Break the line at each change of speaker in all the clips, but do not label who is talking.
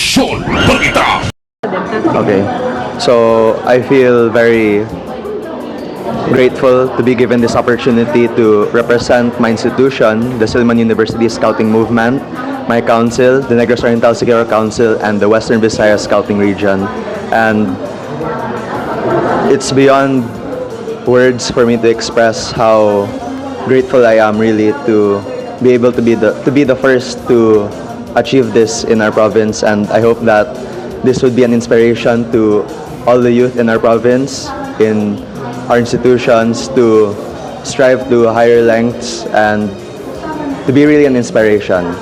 Action! Balita!
Okay, so I feel very grateful to be given this opportunity to represent my institution, the Silman University Scouting Movement, my council, the Negros Oriental Security Council, and the Western Visayas Scouting Region. And it's beyond words for me to express how grateful I am really to be able to be the first to achieve this in our province, and I hope that this would be an inspiration to all the youth in our province, in our institutions, to strive to higher lengths and to be really an inspiration.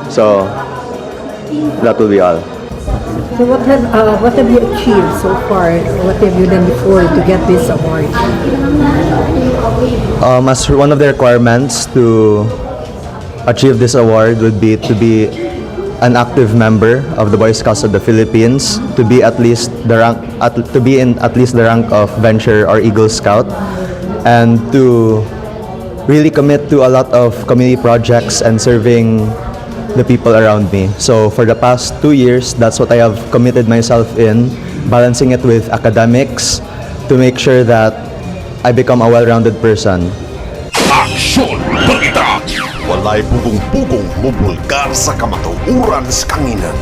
So that will be all.
So what have you achieved so far? What have you done before to get this award?
As one of the requirements to achieve this award would be to be an active member of the Boy Scouts of the Philippines, to be at least the rank, to be in at least the rank of Venture or Eagle Scout, and to really commit to a lot of community projects and serving the people around me. So for the past 2 years, that's what I have committed myself in, balancing it with academics to make sure that I become a well-rounded person.
Action! Balita!
Walay pugong-pugong bubulgar sa kamatuuran sa kanginan.